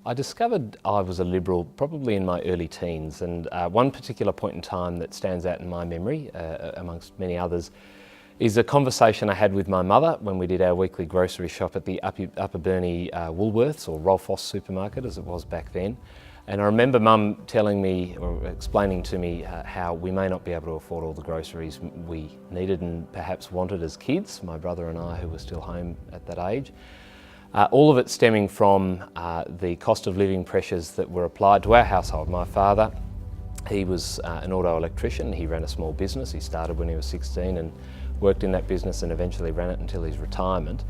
I discovered I was a Liberal probably in my early teens, and one particular point in time that stands out in my memory, amongst many others, is a conversation I had with my mother when we did our weekly grocery shop at the Upper Burnie Woolworths, or Rolfos supermarket as it was back then. And I remember Mum telling me, or explaining to me, how we may not be able to afford all the groceries we needed and perhaps wanted as kids, my brother and I, who were still home at that age. All of it stemming from the cost of living pressures that were applied to our household. My father, he was an auto electrician. He ran a small business. He started when he was 16 and worked in that business and eventually ran it until his retirement.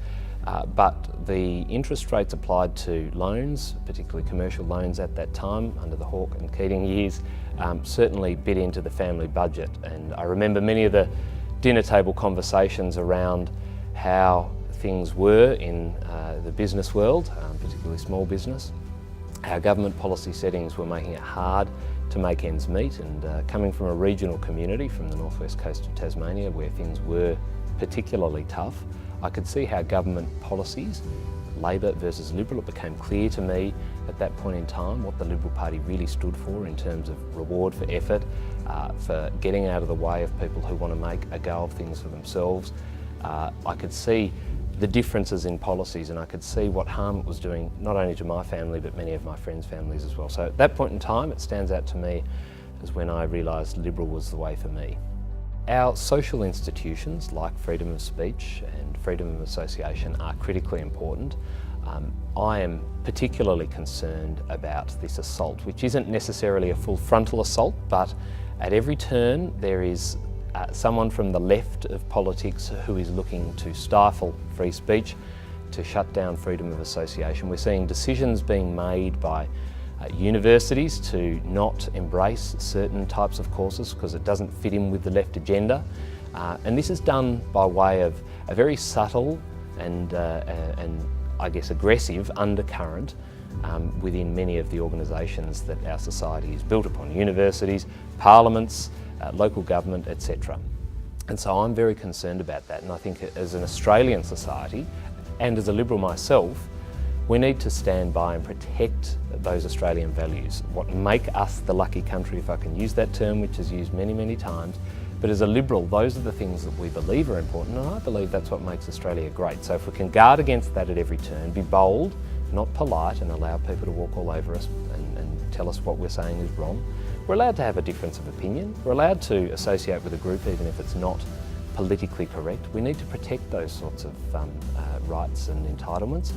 But the interest rates applied to loans, particularly commercial loans at that time, under the Hawke and Keating years, certainly bit into the family budget. And I remember many of the dinner table conversations around how things were in the business world, particularly small business. Our government policy settings were making it hard to make ends meet, and coming from a regional community from the northwest coast of Tasmania where things were particularly tough, I could see how government policies, Labor versus Liberal, it became clear to me at that point in time what the Liberal Party really stood for in terms of reward for effort, for getting out of the way of people who want to make a go of things for themselves. I could see the differences in policies, and I could see what harm it was doing not only to my family but many of my friends' families as well. So at that point in time it stands out to me as when I realised Liberal was the way for me. Our social institutions like freedom of speech and freedom of association are critically important. I am particularly concerned about this assault, which isn't necessarily a full frontal assault, but at every turn there is someone from the left of politics who is looking to stifle free speech, to shut down freedom of association. We're seeing decisions being made by universities to not embrace certain types of courses because it doesn't fit in with the left agenda. And this is done by way of a very subtle and I guess aggressive undercurrent within many of the organisations that our society is built upon, universities, parliaments, local government, etc. And so I'm very concerned about that, and I think as an Australian society and as a Liberal myself, we need to stand by and protect those Australian values, what make us the lucky country, if I can use that term, which is used many, many times. But as a Liberal, those are the things that we believe are important, and I believe that's what makes Australia great. So if we can guard against that at every turn, be bold, not polite, and allow people to walk all over us and tell us what we're saying is wrong, we're allowed to have a difference of opinion. We're allowed to associate with a group even if it's not politically correct. We need to protect those sorts of rights and entitlements,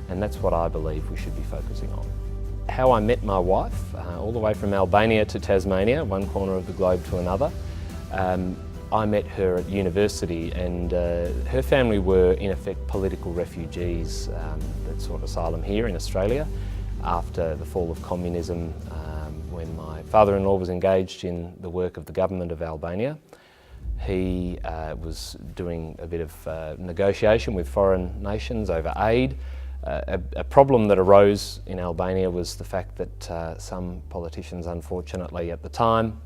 and that's what I believe we should be focusing on. How I met my wife, all the way from Albania to Tasmania, one corner of the globe to another. I met her at university, and her family were in effect political refugees that sought asylum here in Australia after the fall of communism, when my father-in-law was engaged in the work of the government of Albania. He was doing a bit of negotiation with foreign nations over aid. A problem that arose in Albania was the fact that some politicians, unfortunately at the time,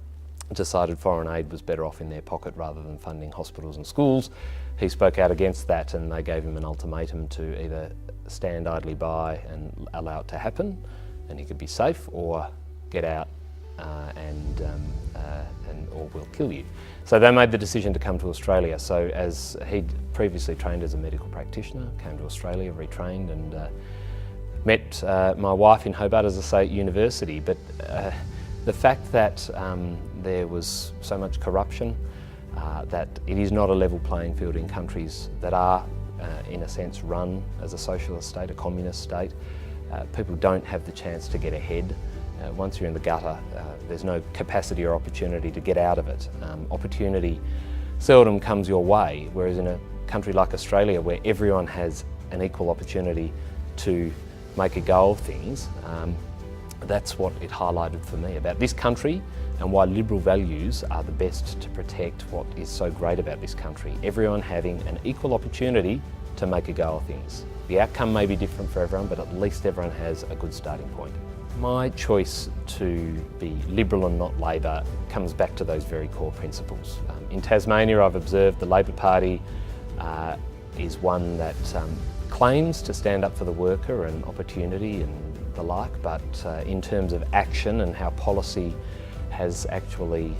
decided foreign aid was better off in their pocket rather than funding hospitals and schools. He spoke out against that, and they gave him an ultimatum to either stand idly by and allow it to happen and he could be safe, or get out or we'll kill you. So they made the decision to come to Australia. So as he'd previously trained as a medical practitioner, came to Australia, retrained, and met my wife in Hobart, as I say, at university. But the fact that there was so much corruption, that it is not a level playing field in countries that are, in a sense, run as a socialist state, a communist state. People don't have the chance to get ahead. Once you're in the gutter, there's no capacity or opportunity to get out of it. Opportunity seldom comes your way, whereas in a country like Australia, where everyone has an equal opportunity to make a go of things, that's what it highlighted for me about this country and why Liberal values are the best to protect what is so great about this country. Everyone having an equal opportunity to make a go of things. The outcome may be different for everyone, but at least everyone has a good starting point. My choice to be Liberal and not Labor comes back to those very core principles. In Tasmania, I've observed the Labor Party is one that claims to stand up for the worker and opportunity and the like, but in terms of action and how policy has actually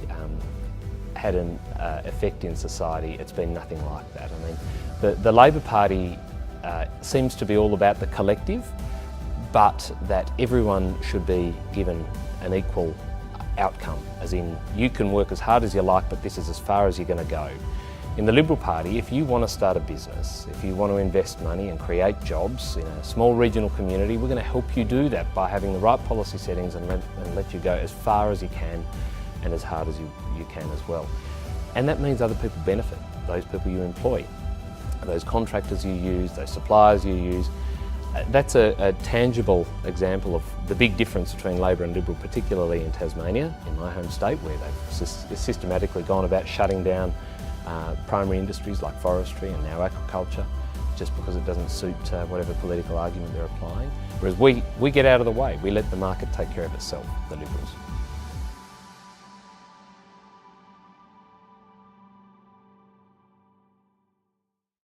had an effect in society, it's been nothing like that. I mean, the Labor Party seems to be all about the collective, but that everyone should be given an equal outcome, as in you can work as hard as you like, but this is as far as you're going to go. In the Liberal Party, if you want to start a business, if you want to invest money and create jobs in a small regional community, we're going to help you do that by having the right policy settings and let you go as far as you can and as hard as you can as well. And that means other people benefit, those people you employ, those contractors you use, those suppliers you use. That's a tangible example of the big difference between Labor and Liberal, particularly in Tasmania, in my home state, where they've systematically gone about shutting down primary industries like forestry and now agriculture, just because it doesn't suit whatever political argument they're applying. Whereas we get out of the way, we let the market take care of itself, the Liberals.